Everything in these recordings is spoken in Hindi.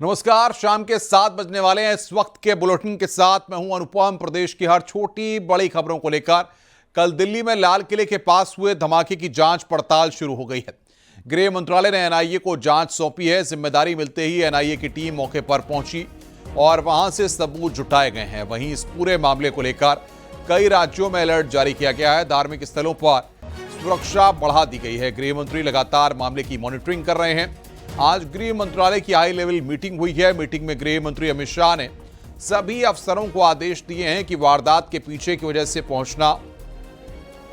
नमस्कार, शाम के 7 बजने वाले हैं। इस वक्त के बुलेटिन के साथ मैं हूं अनुपम। प्रदेश की हर छोटी बड़ी खबरों को लेकर कल दिल्ली में लाल किले के पास हुए धमाके की जांच पड़ताल शुरू हो गई है। गृह मंत्रालय ने एनआईए को जांच सौंपी है। जिम्मेदारी मिलते ही एनआईए की टीम मौके पर पहुंची और वहां से सबूत जुटाए गए हैं। वहीं इस पूरे मामले को लेकर कई राज्यों में अलर्ट जारी किया गया है। धार्मिक स्थलों पर सुरक्षा बढ़ा दी गई है। गृह मंत्री लगातार मामले की मॉनिटरिंग कर रहे हैं। आज गृह मंत्रालय की हाई लेवल मीटिंग हुई है। मीटिंग में गृह मंत्री अमित शाह ने सभी अफसरों को आदेश दिए हैं कि वारदात के पीछे की वजह से पहुंचना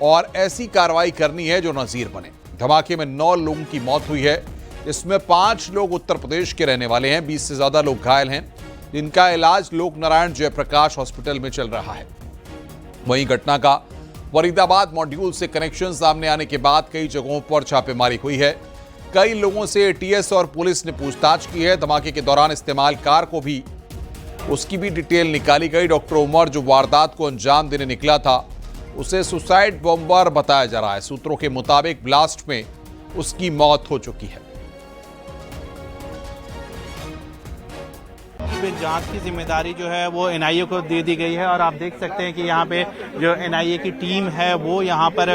और ऐसी कार्रवाई करनी है जो नजीर बने। धमाके में 9 लोगों की मौत हुई है। इसमें 5 लोग उत्तर प्रदेश के रहने वाले हैं। 20 से ज्यादा लोग घायल हैं, जिनका इलाज लोक नारायण जयप्रकाश हॉस्पिटल में चल रहा है। वहीं घटना का फरीदाबाद मॉड्यूल से कनेक्शन सामने आने के बाद कई जगहों पर छापेमारी हुई है। कई लोगों से एटीएस और पुलिस ने पूछताछ की है। धमाके के दौरान इस्तेमाल कार को भी उसकी भी डिटेल निकाली गई। डॉक्टर उमर जो वारदात को अंजाम देने निकला था, उसे सुसाइड बॉम्बर बताया जा रहा है। सूत्रों के मुताबिक ब्लास्ट में उसकी मौत हो चुकी है। जांच की जिम्मेदारी जो है वो एनआईए को दे दी गई है और आप देख सकते हैं कि यहाँ पे जो एनआईए की टीम है वो यहाँ पर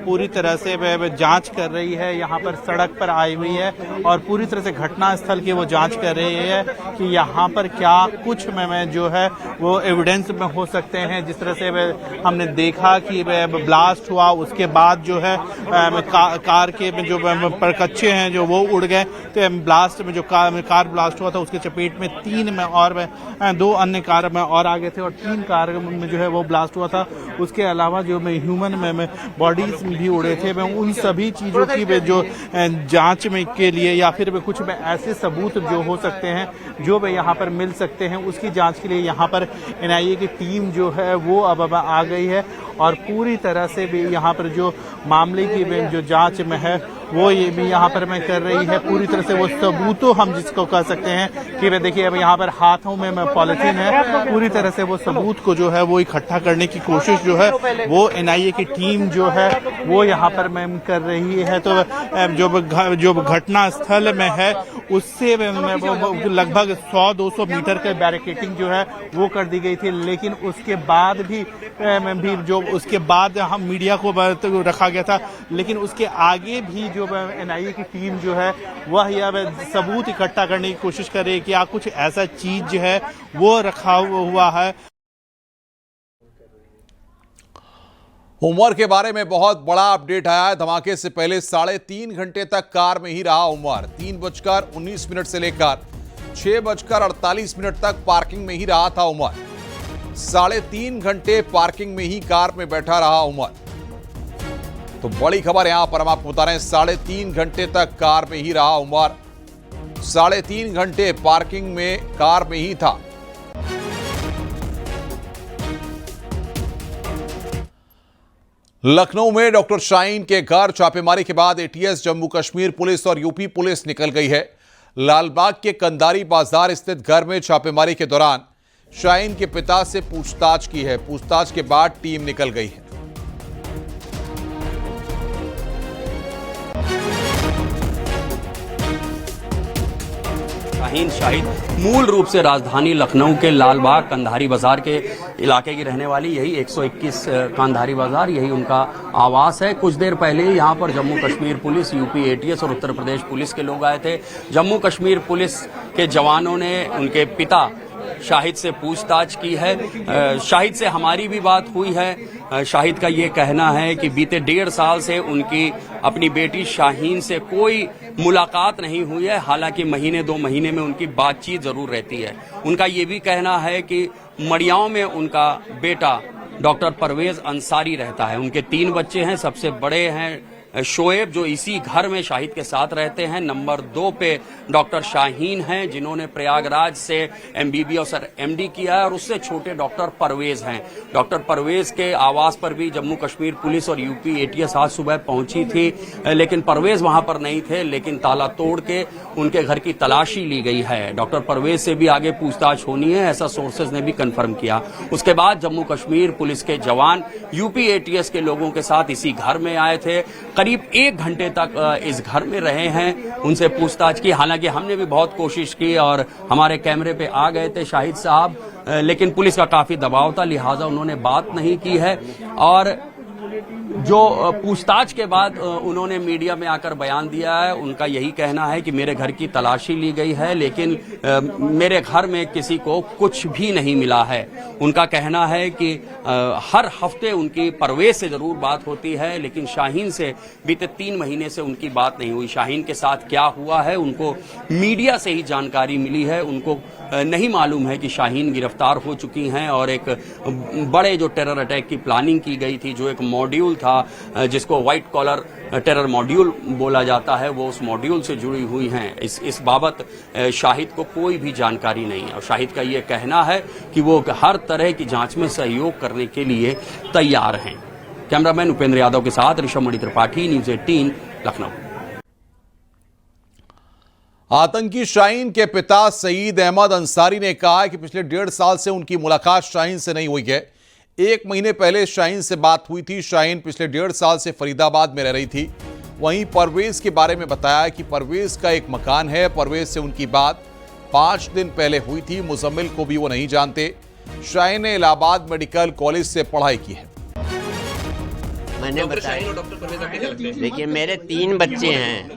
पूरी तरह से जांच कर रही है। यहाँ पर सड़क पर आई हुई है और पूरी तरह से घटना स्थल की वो जांच कर रही है कि यहाँ पर क्या कुछ में जो है वो एविडेंस में हो सकते हैं। जिस तरह से हमने देखा कि ब्लास्ट हुआ, उसके बाद जो है कार के जो परकच्चे हैं जो वो उड़ गए। तो ब्लास्ट में जो कार ब्लास्ट हुआ था उसके चपेट में 3 में और 2 अन्य कार में और आगे थे और 3 कार में जो है वो ब्लास्ट हुआ था। उसके अलावा जो ह्यूमन में बॉडीज भी उड़े थे। मैं उन सभी चीजों की जो जांच में के लिए या फिर कुछ में ऐसे सबूत जो हो सकते हैं जो यहाँ पर मिल सकते हैं, उसकी जांच के लिए यहाँ पर एनआईए की टीम जो है वो अब आ गई है और पूरी तरह से भी यहाँ पर जो मामले की जो जांच में है वो ये भी यहाँ पर मैं कर रही है। पूरी तरह से वो सबूतों हम जिसको कह सकते हैं कि देखिए अब यहाँ पर हाथों में पॉलिथीन है। पूरी तरह से वो सबूत को जो है वो इकट्ठा करने की कोशिश जो है वो एनआईए की टीम जो है वो यहाँ पर मैम कर रही है। तो जो घटना स्थल में है उससे लगभग 100-200 मीटर के बैरिकेटिंग जो है वो कर दी गई थी। लेकिन उसके बाद भी जो उसके बाद हम मीडिया को रखा गया था, लेकिन उसके आगे भी जो एनआईए की टीम जो है वह यह सबूत इकट्ठा करने की कोशिश कर रही है कि कुछ ऐसा चीज जो है वो रखा हुआ है। उमर के बारे में बहुत बड़ा अपडेट आया है। धमाके से पहले 3.5 घंटे तक कार में ही रहा उमर। 3:19 से लेकर 6:48 तक पार्किंग में ही रहा था उमर। 3.5 घंटे पार्किंग में ही कार में बैठा रहा उमर। तो बड़ी खबर यहां पर हम आपको बता रहे हैं, 3.5 घंटे तक कार में ही रहा उमर। 3.5 घंटे पार्किंग में कार में ही था। लखनऊ में डॉक्टर शाहीन के घर छापेमारी के बाद एटीएस, जम्मू कश्मीर पुलिस और यूपी पुलिस निकल गई है। लालबाग के कंधारी बाजार स्थित घर में छापेमारी के दौरान शाहीन के पिता से पूछताछ की है। पूछताछ के बाद टीम निकल गई है। शाहीन मूल रूप से राजधानी लखनऊ के लालबाग कंधारी बाजार के इलाके की रहने वाली, यही 121 कंधारी बाजार, यही उनका आवास है। कुछ देर पहले यहाँ पर Jammu Kashmir police, UP ATS और उत्तर प्रदेश पुलिस के लोग आए थे। जम्मू कश्मीर पुलिस के जवानों ने उनके पिता शाहिद से पूछताछ की है। शाहिद से हमारी भी बात हुई है। शाहिद का ये कहना है कि बीते 1.5 साल से उनकी अपनी बेटी शाहीन से कोई मुलाकात नहीं हुई है। हालांकि महीने 2 महीने में उनकी बातचीत जरूर रहती है। उनका ये भी कहना है कि मड़ियाओं में उनका बेटा डॉक्टर परवेज अंसारी रहता है। उनके 3 बच्चे हैं। सबसे बड़े हैं शोएब, जो इसी घर में शाहिद के साथ रहते हैं। नंबर 2 पे डॉक्टर शाहीन हैं, जिन्होंने प्रयागराज से एमबीबीएस और एमडी किया है, और उससे छोटे डॉक्टर परवेज हैं। डॉक्टर परवेज के आवास पर भी जम्मू कश्मीर पुलिस और यूपी एटीएस आज सुबह पहुंची थी, लेकिन परवेज वहां पर नहीं थे। लेकिन ताला तोड़ के उनके घर की तलाशी ली गई है। डॉक्टर परवेज से भी आगे पूछताछ होनी है, ऐसा सोर्सेज ने भी कंफर्म किया। उसके बाद जम्मू कश्मीर पुलिस के जवान यूपी एटीएस के लोगों के साथ इसी घर में आए थे। करीब 1 घंटे तक इस घर में रहे हैं, उनसे पूछताछ की। हालांकि हमने भी बहुत कोशिश की और हमारे कैमरे पे आ गए थे शाहिद साहब, लेकिन पुलिस का काफी दबाव था, लिहाजा उन्होंने बात नहीं की है। और जो पूछताछ के बाद उन्होंने मीडिया में आकर बयान दिया है, उनका यही कहना है कि मेरे घर की तलाशी ली गई है, लेकिन मेरे घर में किसी को कुछ भी नहीं मिला है। उनका कहना है कि हर हफ्ते उनकी परवेज से जरूर बात होती है, लेकिन शाहीन से बीते 3 महीने से उनकी बात नहीं हुई। शाहीन के साथ क्या हुआ है उनको मीडिया से ही जानकारी मिली है। उनको नहीं मालूम है कि शाहीन गिरफ्तार हो चुकी हैं और एक बड़े जो टेरर अटैक की प्लानिंग की गई थी, जो एक मॉड्यूल था जिसको व्हाइट कॉलर टेरर मॉड्यूल बोला जाता है, वो उस मॉड्यूल से जुड़ी हुई हैं। इस बाबत शाहिद को कोई भी जानकारी नहीं है और शाहिद का ये कहना है कि वो हर तरह की जांच में सहयोग करने के लिए तैयार हैं। कैमरामैन उपेंद्र यादव के साथ ऋषभ मणि त्रिपाठी, न्यूज़ 18 लखनऊ। आतंकी शाहीन के पिता सईद अहमद अंसारी ने कहा कि पिछले 1.5 साल से उनकी मुलाकात शाहीन से नहीं हुई है। 1 महीने पहले शाहीन से बात हुई थी। शाहीन पिछले 1.5 साल से फरीदाबाद में रह रही थी। वहीं परवेज के बारे में बताया कि परवेज का एक मकान है। परवेज से उनकी बात 5 दिन पहले हुई थी। मुजम्मिल को भी वो नहीं जानते। शाहीन ने इलाहाबाद मेडिकल कॉलेज से पढ़ाई की है। मैंने बताया, देखिए मेरे 3 बच्चे हैं,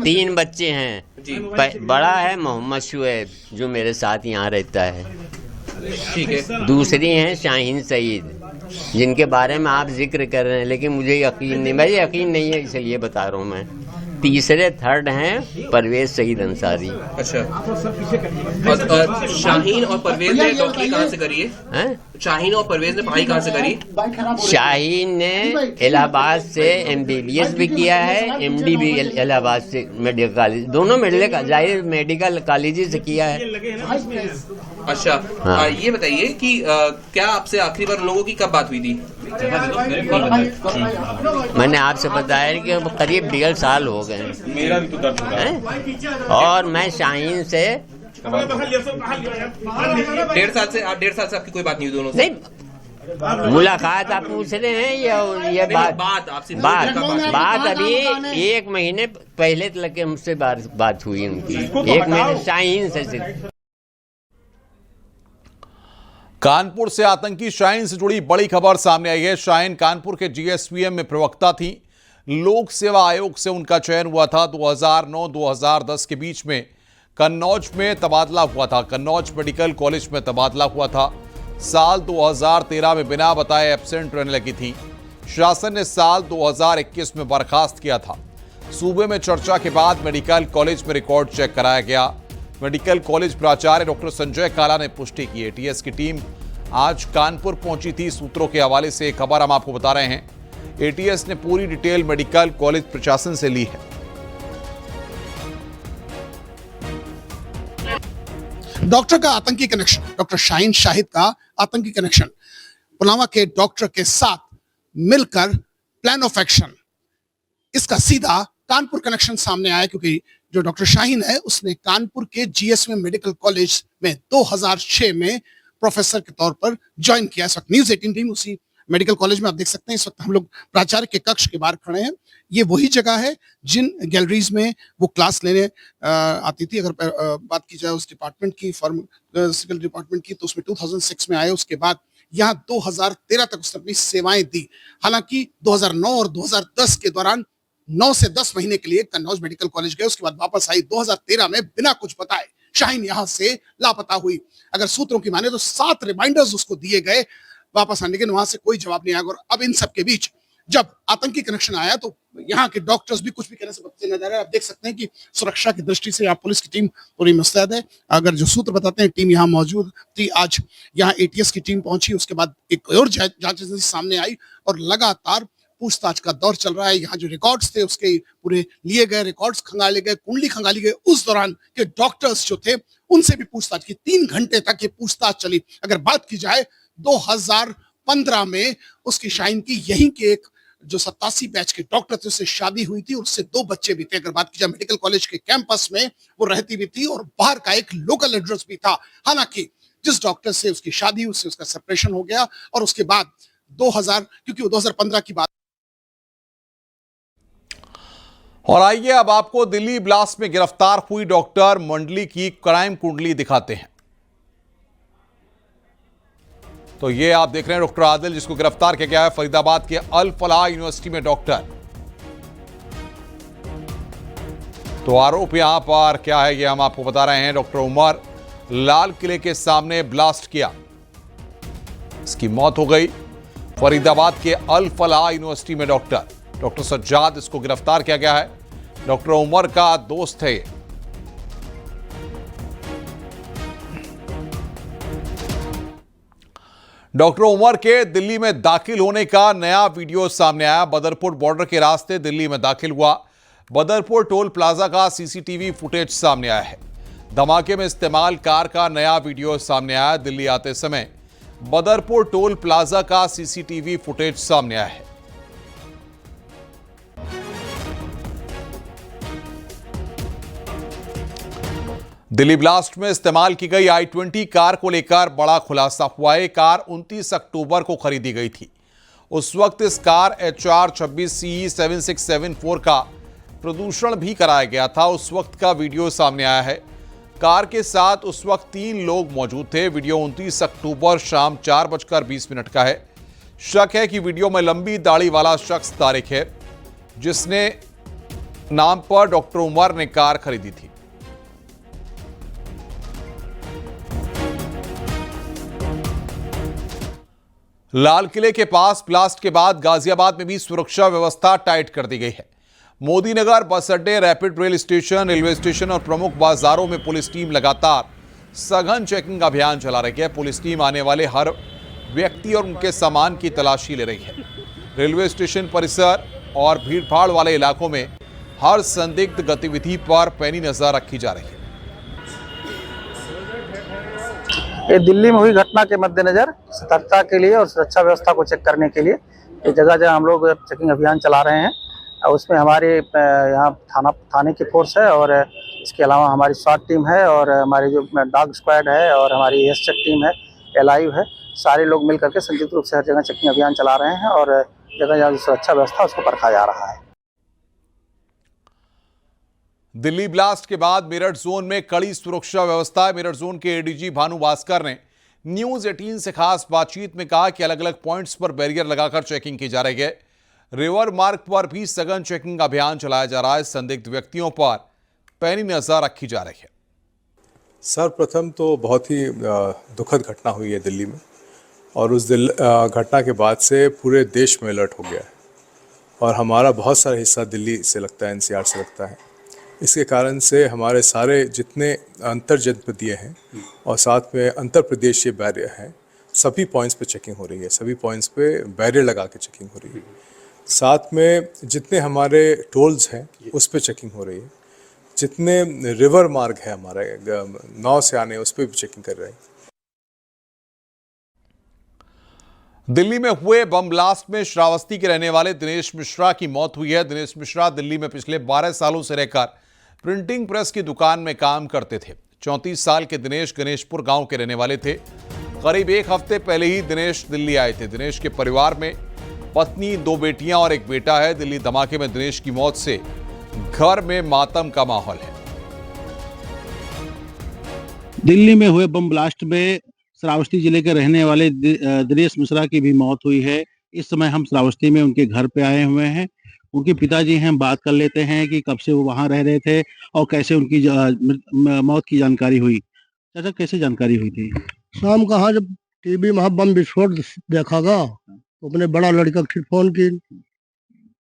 3 बच्चे हैं। बड़ा है मोहम्मद शुएब जो मेरे साथ यहाँ रहता है, ठीक है। दूसरी हैं शाहीन सईद जिनके बारे में आप जिक्र कर रहे हैं, लेकिन मुझे यकीन नहीं है, इसलिए बता रहा हूँ मैं। तीसरे थर्ड हैं परवेज सईद अंसारी। अच्छा, और शाहीन और परवेज ने डॉक्टरी कहाँ से करी है? शाहीन और परवेज ने पढ़ाई कहाँ से करी? शाहीन ने इलाहाबाद से MBBS भी किया है, MD भी इलाहाबाद से मेडिकल कॉलेज, दोनों मेडिकल कॉलेज से किया है। अच्छा, हाँ। ये बताइए कि क्या आपसे आखिरी बार लोगों की कब बात हुई थी? मैंने आपसे बताया कि करीब 1.5 साल हो गए। मेरा भी तो दर्द हो रहा है। और मैं शाहीन से 1.5 साल से 1.5 साल से आपकी कोई बात नहीं हुई दोनों से? नहीं, मुलाकात आप पूछ रहे हैं या ये बात अभी 1 महीने पहले तक हमसे बात हुई उनकी, 1 महीने शाहीन से सिर्फ। कानपुर से आतंकी शाहीन से जुड़ी बड़ी खबर सामने आई है। शाहीन कानपुर के GSVM में प्रवक्ता थी। लोक सेवा आयोग से उनका चयन हुआ था। 2009-2010 के बीच में कन्नौज में तबादला हुआ था। कन्नौज मेडिकल कॉलेज में तबादला हुआ था। साल 2013 में बिना बताए एब्सेंट रहने लगी थी। शासन ने साल 2021 में बर्खास्त किया था। सूबे में चर्चा के बाद मेडिकल कॉलेज में रिकॉर्ड चेक कराया गया। मेडिकल कॉलेज प्राचार्य डॉक्टर संजय काला ने पुष्टि की। ATS की टीम आज कानपुर पहुंची थी। सूत्रों के हवाले से खबर हम आपको बता रहे हैं। ATS ने पूरी डिटेल मेडिकल कॉलेज प्रशासन से ली है। डॉक्टर का आतंकी कनेक्शन, डॉक्टर शाहीन शाहिद का आतंकी कनेक्शन, पुलवामा के डॉक्टर के साथ मिलकर प्लान ऑफ एक्शन, इसका सीधा कानपुर कनेक्शन सामने आया। क्योंकि जो डॉक्टर शाहीन है उसने कानपुर के GSVM मेडिकल कॉलेज में 2006 में प्रोफेसर के तौर पर ज्वाइन किया। इस वक्त न्यूज़ 18 टीम उसी मेडिकल कॉलेज में आप देख सकते हैं। इस वक्त हम लोग प्राचार्य के कक्ष के बाहर खड़े हैं। ये वही जगह है जिन गैलरीज में वो क्लास लेने आती थी। अगर बात की जाए उस डिपार्टमेंट की, फार्मास्यूटिकल डिपार्टमेंट की, तो उसमें 2006 में आए। उसके बाद यहाँ 2013 तक उसने अपनी सेवाएं दी। हालांकि 2009 और 2010 के दौरान 9 से 10 महीने के लिए कन्नौज मेडिकल कॉलेज गए। उसके बाद वापस आई। 2013 में बिना कुछ बताए शाहीन यहां से लापता हुई। अगर सूत्रों की माने तो 7 रिमाइंडर्स उसको दिए गए वापस आने के, लेकिन वहां से कोई जवाब नहीं आया। और अब इन सब के बीच जब आतंकी कनेक्शन आया तो यहाँ के डॉक्टर्स भी कुछ भी कहने से बचते नजर आ रहे हैं। आप देख सकते हैं कि सुरक्षा की दृष्टि से यहाँ पुलिस की टीम पूरी मुस्तैद है। अगर जो सूत्र बताते हैं टीम यहाँ मौजूद थी। आज यहाँ ATS की टीम पहुंची। उसके बाद एक और जांच एजेंसी सामने आई और लगातार पूछताछ का दौर चल रहा है। यहाँ जो रिकॉर्ड्स थे उसके पूरे लिए गए, रिकॉर्ड्स खंगाले गए, कुंडली खंगाली गई। उस दौरान के डॉक्टर्स जो थे उनसे भी पूछताछ की। 3 घंटे तक ये पूछताछ चली। अगर बात की जाए 2015 में उसकी शाहीन की यहीं के एक जो 87 बैच के डॉक्टर थे उससे शादी हुई थी और उससे 2 बच्चे भी थे। अगर बात की जाए मेडिकल कॉलेज के कैंपस में वो रहती भी थी और बाहर का एक लोकल एड्रेस भी था। हालांकि जिस डॉक्टर से उसकी शादी उससे उसका सेपरेशन हो गया और उसके बाद 2000, क्योंकि वो 2015 की बात और आइए अब आपको दिल्ली ब्लास्ट में गिरफ्तार हुई डॉक्टर मंडली की क्राइम कुंडली दिखाते हैं। तो ये आप देख रहे हैं डॉक्टर आदिल, जिसको गिरफ्तार किया गया है फरीदाबाद के अल फलाह यूनिवर्सिटी में डॉक्टर। तो आरोप यहां पर क्या है ये हम आपको बता रहे हैं। डॉक्टर उमर लाल किले के सामने ब्लास्ट किया, इसकी मौत हो गई। फरीदाबाद के अल फलाह यूनिवर्सिटी में डॉक्टर सज्जाद, इसको गिरफ्तार किया गया है। डॉक्टर उमर का दोस्त है ये। डॉक्टर उमर के दिल्ली में दाखिल होने का नया वीडियो सामने आया। बदरपुर बॉर्डर के रास्ते दिल्ली में दाखिल हुआ। बदरपुर टोल प्लाजा का सीसीटीवी फुटेज सामने आया है। धमाके में इस्तेमाल कार का नया वीडियो सामने आया। दिल्ली आते समय बदरपुर टोल प्लाजा का सीसीटीवी फुटेज सामने आया है। दिल्ली ब्लास्ट में इस्तेमाल की गई i20 कार को लेकर बड़ा खुलासा हुआ है। कार 29 अक्टूबर को खरीदी गई थी। उस वक्त इस कार HR 26CE 7674 का प्रदूषण भी कराया गया था। उस वक्त का वीडियो सामने आया है। कार के साथ उस वक्त 3 लोग मौजूद थे। वीडियो 29 अक्टूबर शाम 4:20 का है। शक है कि वीडियो में लंबी दाढ़ी वाला शख्स तारिक है, जिसने नाम पर डॉक्टर उमर ने कार खरीदी थी। लाल किले के पास ब्लास्ट के बाद गाजियाबाद में भी सुरक्षा व्यवस्था टाइट कर दी गई है। मोदी नगर, बस अड्डे, rapid rail station, railway station और प्रमुख बाजारों में पुलिस टीम लगातार सघन चेकिंग अभियान चला रही है। पुलिस टीम आने वाले हर व्यक्ति और उनके सामान की तलाशी ले रही है। रेलवे स्टेशन परिसर और भीड़भाड़ वाले इलाकों में हर संदिग्ध गतिविधि पर पैनी नजर रखी जा रही है। ये दिल्ली में हुई घटना के मद्देनजर सतर्कता के लिए और सुरक्षा व्यवस्था को चेक करने के लिए ये जगह जगह हम लोग चेकिंग अभियान चला रहे हैं। और उसमें हमारे यहाँ थाने की फोर्स है और इसके अलावा हमारी स्वाट टीम है और हमारी जो डॉग स्क्वाड है और हमारी एसचेक टीम है, एलाइव है। सारे लोग मिल करके संयुक्त रूप से हर जगह चेकिंग अभियान चला रहे हैं और जगह जगह सुरक्षा व्यवस्था उसको परखा जा रहा है। दिल्ली ब्लास्ट के बाद मेरठ जोन में कड़ी सुरक्षा व्यवस्था है। मेरठ जोन के एडीजी भानु भास्कर ने न्यूज 18 से खास बातचीत में कहा कि अलग अलग पॉइंट्स पर बैरियर लगाकर चेकिंग की जा रही है। रिवर मार्ग पर भी सघन चेकिंग अभियान चलाया जा रहा है। संदिग्ध व्यक्तियों पर पैनी नजर रखी जा रही है। सर्वप्रथम तो बहुत ही दुखद घटना हुई है दिल्ली में और उस घटना के बाद से पूरे देश में अलर्ट हो गया है और हमारा बहुत सारा हिस्सा दिल्ली से लगता है, NCR से लगता है। इसके कारण से हमारे सारे जितने अंतर जनपदीय हैं और साथ में अंतर प्रदेशीय बैरियर हैं, सभी पॉइंट्स पे चेकिंग हो रही है। सभी पॉइंट्स पे बैरियर लगा के चेकिंग हो रही है। साथ में जितने हमारे टोल्स हैं उस पे चेकिंग हो रही है। जितने रिवर मार्ग है हमारे नाव से आने, उस पर भी चेकिंग कर रहे हैं। दिल्ली में हुए बम ब्लास्ट में श्रावस्ती के रहने वाले दिनेश मिश्रा की मौत हुई है। दिनेश मिश्रा दिल्ली में पिछले 12 सालों से रहकर प्रिंटिंग प्रेस की दुकान में काम करते थे। 34 साल के दिनेश गणेशपुर गांव के रहने वाले थे। करीब 1 हफ्ते पहले ही दिनेश दिल्ली आए थे। दिनेश के परिवार में पत्नी, 2 बेटियां और 1 बेटा है। दिल्ली धमाके में दिनेश की मौत से घर में मातम का माहौल है। दिल्ली में हुए बम ब्लास्ट में श्रावस्ती जिले के रहने वाले दिनेश मिश्रा की भी मौत हुई है। इस समय हम श्रावस्ती में उनके घर पे आए हुए हैं। उनके पिताजी हैं, बात कर लेते हैं कि कब से वो वहां रह रहे थे और कैसे उनकी मौत की जानकारी हुई। चाचा, कैसे जानकारी हुई थी? शाम का हाँ, जब टीवी में बम विस्फोट देखागा तो अपने बड़ा लड़का को फोन की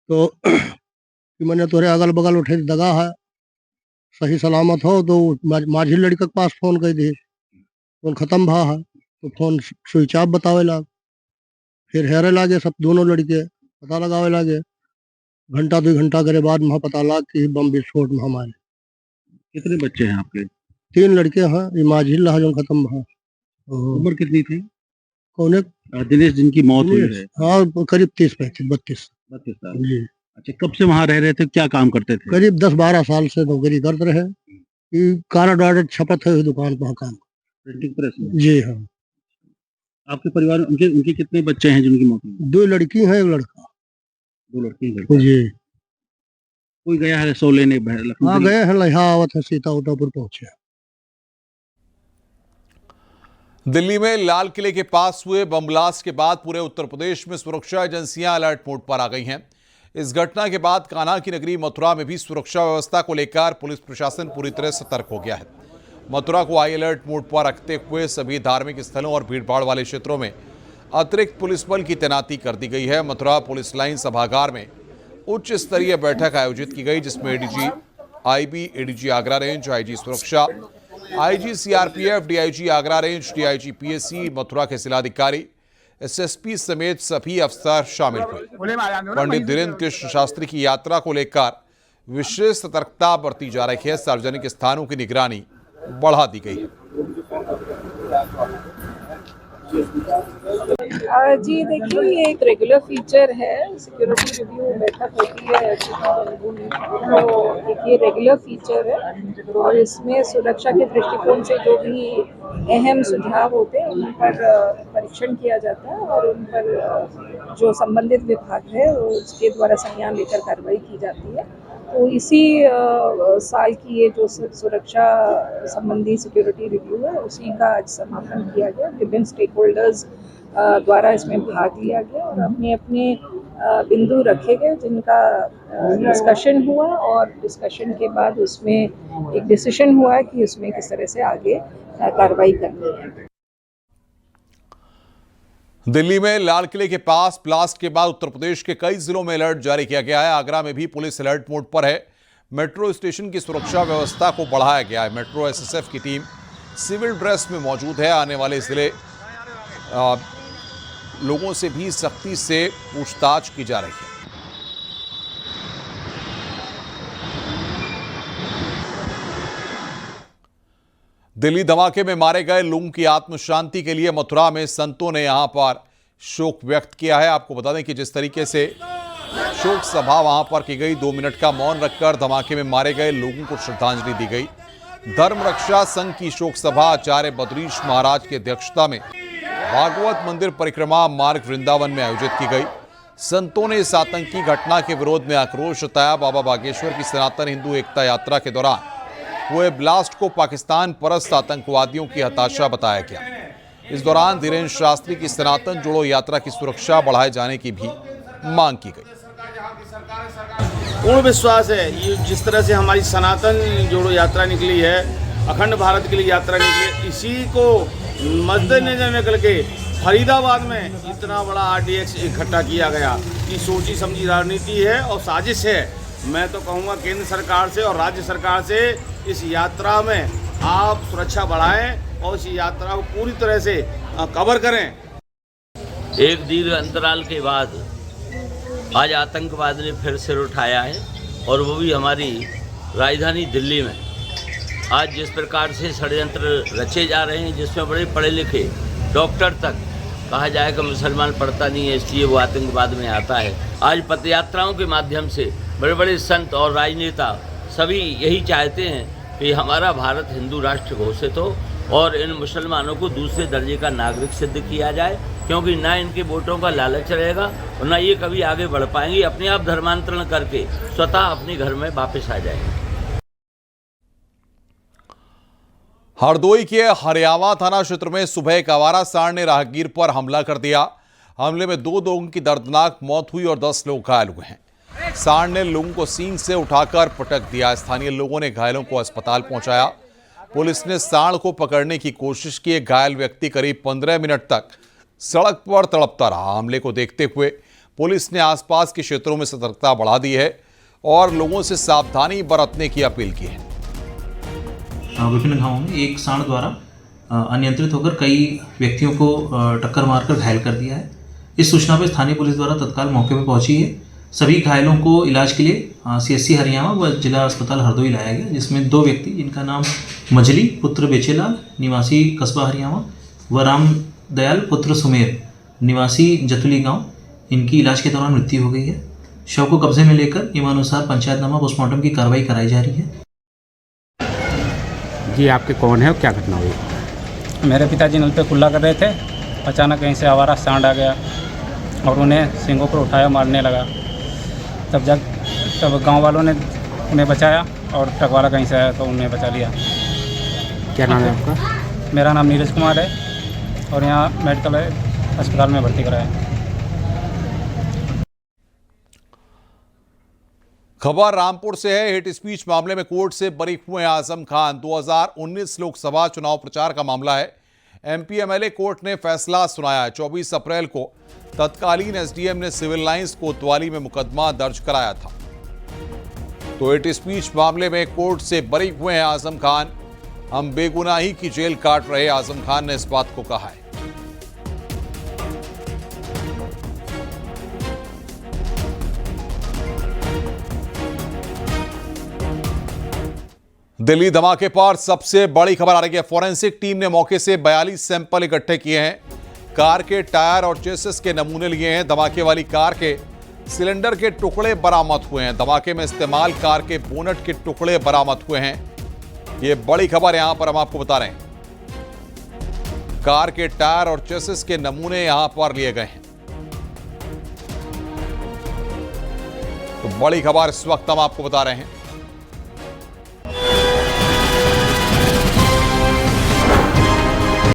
तो कि मैंने तोरे अगल बगल उठे दगा है, सही सलामत हो। तो माझी लड़का के पास फोन कर दी, फोन खत्म भा है तो फोन स्विच ऑफ बतावे लाग। फिर हेरे लागे सब दोनों लड़के पता लगावे लागे। घंटा 2 घंटा करे बाद वहाँ पता लग कि बम विस्फोट में हमारे। कितने बच्चे हैं आपके? 3 लड़के हैं। ये माझी रहा जो खत्म भा। उम्र कितनी थी? कौन है? दिनेश जिनकी मौत हुई है। हाँ, करीब 30-32 साल। जी। अच्छा, कब से वहां रह रहे थे? क्या काम करते थे? करीब 10-12 साल से नौकरी करते रहे। कारा डायरेक्ट छपत है दुकान पर काम, प्रिंटिंग प्रेस में। जी हाँ। आपके परिवार में उनके कितने बच्चे हैं जिनकी मौत हुई? 2 लड़की हैं, 1 लड़का। 2 लड़की हैं। जी। कोई गया है सो लेने लखनऊ? हाँ गए हैं, यहाँ आवत है सीता उटापुर पहुंचे। दिल्ली में लाल किले के पास हुए बम ब्लास्ट के बाद पूरे उत्तर प्रदेश में सुरक्षा एजेंसियां अलर्ट मोड पर आ गई हैं। इस घटना के बाद कान्हा की नगरी मथुरा में भी सुरक्षा व्यवस्था को लेकर पुलिस प्रशासन पूरी तरह सतर्क हो गया है। मथुरा को हाई अलर्ट मोड पर रखते हुए सभी धार्मिक स्थलों और भीड़भाड़ वाले क्षेत्रों में अतिरिक्त पुलिस बल की तैनाती कर दी गई है। मथुरा पुलिस लाइन सभागार में उच्च स्तरीय बैठक आयोजित की गई, जिसमें ADG IB, ADG Agra range, IG सुरक्षा, IG CRPF, DIG Agra range, DIG PSC, Mathura के जिलाधिकारी, एसएसपी समेत सभी अफसर शामिल हुए। पंडित धीरेन्द्र कृष्ण शास्त्री की यात्रा को लेकर विशेष सतर्कता बरती जा रही है। सार्वजनिक स्थानों की निगरानी बढ़ा दी गई है। जी देखिए, ये एक रेगुलर फीचर है, सिक्योरिटी रिव्यू बैठक होती है तो एक ये रेगुलर फीचर है और इसमें सुरक्षा के दृष्टिकोण से जो भी अहम सुझाव होते हैं उन पर परीक्षण किया जाता है और उन पर जो संबंधित विभाग है उसके द्वारा संज्ञान लेकर कार्रवाई की जाती है। तो इसी साल की ये जो सुरक्षा संबंधी सिक्योरिटी रिव्यू है उसी का आज समापन किया गया। विभिन्न स्टेक होल्डर्स द्वारा इसमें भाग लिया गया और अपने अपने बिंदु रखे गए जिनका डिस्कशन हुआ और डिस्कशन के बाद उसमें एक डिसीजन हुआ कि उसमें किस तरह से आगे कार्रवाई करनी है। दिल्ली में लाल किले के पास ब्लास्ट के बाद उत्तर प्रदेश के कई जिलों में अलर्ट जारी किया गया है। आगरा में भी पुलिस अलर्ट मोड पर है। मेट्रो स्टेशन की सुरक्षा व्यवस्था को बढ़ाया गया है। मेट्रो एसएसएफ की टीम सिविल ड्रेस में मौजूद है। आने वाले जिले लोगों से भी सख्ती से पूछताछ की जा रही है। दिल्ली धमाके में मारे गए लोगों की आत्म शांति के लिए मथुरा में संतों ने यहां पर शोक व्यक्त किया है। आपको बता दें कि जिस तरीके से शोक सभा वहां पर की गई, 2 मिनट का मौन रखकर धमाके में मारे गए लोगों को श्रद्धांजलि दी गई। धर्म रक्षा संघ की शोक सभा आचार्य बद्रीश महाराज की अध्यक्षता में भागवत मंदिर परिक्रमा मार्ग वृंदावन में आयोजित की गई। संतों ने इस आतंकी घटना के विरोध में आक्रोश जताया। बाबा बागेश्वर की सनातन हिंदू एकता यात्रा के दौरान हुए ब्लास्ट को पाकिस्तान परस्त आतंकवादियों की हताशा बताया गया। इस दौरान धीरेन्द्र शास्त्री की सनातन जोड़ो यात्रा की सुरक्षा बढ़ाए जाने की भी मांग की गई। पूर्ण विश्वास है ये जिस तरह से हमारी सनातन जोड़ो यात्रा निकली है, अखंड भारत के लिए यात्रा निकली, इसी को मद्देनजर में करके फरीदाबाद में इतना बड़ा आरडीएक्स इकट्ठा किया गया। ये सोची समझी राजनीति है और साजिश है। मैं तो कहूँगा केंद्र सरकार से और राज्य सरकार से इस यात्रा में आप सुरक्षा बढ़ाएं और इस यात्रा को पूरी तरह से कवर करें। एक दीर्घ अंतराल के बाद आज आतंकवाद ने फिर सिर उठाया है और वो भी हमारी राजधानी दिल्ली में। आज जिस प्रकार से षड्यंत्र रचे जा रहे हैं, जिसमें बड़े पढ़े लिखे डॉक्टर तक कहा जाए कि मुसलमान पढ़ता नहीं है इसलिए वो आतंकवाद में आता है। आज पदयात्राओं के माध्यम से बड़े बड़े संत और राजनेता सभी यही चाहते हैं कि हमारा भारत हिंदू राष्ट्र घोषित हो और इन मुसलमानों को दूसरे दर्जे का नागरिक सिद्ध किया जाए, क्योंकि ना इनके वोटों का लालच रहेगा और ना ये कभी आगे बढ़ पाएंगे। अपने आप धर्मांतरण करके स्वतः अपने घर में वापस आ जाएंगे। हरदोई के हरियावा थाना क्षेत्र में सुबह एक आवारा सांड ने राहगीर पर हमला कर दिया। हमले में 2 लोगों की दर्दनाक मौत हुई और 10 लोग घायल हुए हैं। सांड ने लोगों को सींग से उठाकर पटक दिया। स्थानीय लोगों ने घायलों को अस्पताल पहुंचाया। पुलिस ने सांड को पकड़ने की कोशिश की। घायल व्यक्ति करीब 15 मिनट तक सड़क पर तड़पता रहा। हमले को देखते हुए पुलिस ने आसपास के क्षेत्रों में सतर्कता बढ़ा दी है और लोगों से सावधानी बरतने की अपील की है। विभिन्न गांवों में एक सांड द्वारा अनियंत्रित होकर कई व्यक्तियों को टक्कर मारकर घायल कर दिया है। इस सूचना पर स्थानीय पुलिस द्वारा तत्काल मौके पर पहुंची है। सभी घायलों को इलाज के लिए सीएससी हरियाणा व जिला अस्पताल हरदोई लाया गया, जिसमें 2 व्यक्ति जिनका नाम मजली पुत्र बेचेलाल निवासी कस्बा हरियाणा व राम दयाल पुत्र सुमेर निवासी जतुली गांव, इनकी इलाज के दौरान मृत्यु हो गई है। शव को कब्जे में लेकर नियमानुसार पंचायतनामा पोस्टमार्टम की कार्रवाई कराई जा रही है। जी आपके कौन है और क्या घटना हुई? मेरे पिताजी नल पे कुल्ला कर रहे थे, अचानक कहीं से आवारा सांड आ गया और उन्हें सींगों पर उठाया, मारने लगा। तब गांव वालों ने उन्हें बचाया और ट्रक वाला कहीं से आया तो उन्हें बचा लिया। क्या नाम है आपका? मेरा नाम नीरज कुमार है और यहाँ मेडिकल अस्पताल में भर्ती कराया। खबर रामपुर से है। हेट स्पीच मामले में कोर्ट से बरी हुए हैं आजम खान। 2019 लोकसभा चुनाव प्रचार का मामला है। एमपी एमएलए कोर्ट ने फैसला सुनाया है। 24 अप्रैल को तत्कालीन एसडीएम ने सिविल लाइंस कोतवाली में मुकदमा दर्ज कराया था। तो हेट स्पीच मामले में कोर्ट से बरी हुए हैं आजम खान। हम बेगुनाही की जेल काट रहे, आजम खान ने इस बात को कहा है। दिल्ली धमाके पर सबसे बड़ी खबर आ रही है। फोरेंसिक टीम ने मौके से 42 सैंपल इकट्ठे किए हैं। कार के टायर और चेसिस के नमूने लिए हैं। धमाके वाली कार के सिलेंडर के टुकड़े बरामद हुए हैं। धमाके में इस्तेमाल कार के बोनट के टुकड़े बरामद हुए हैं। ये बड़ी खबर यहां पर हम आपको बता रहे हैं। कार के टायर और चेसिस के नमूने यहां पर लिए गए हैं। तो बड़ी खबर इस वक्त हम आपको बता रहे हैं।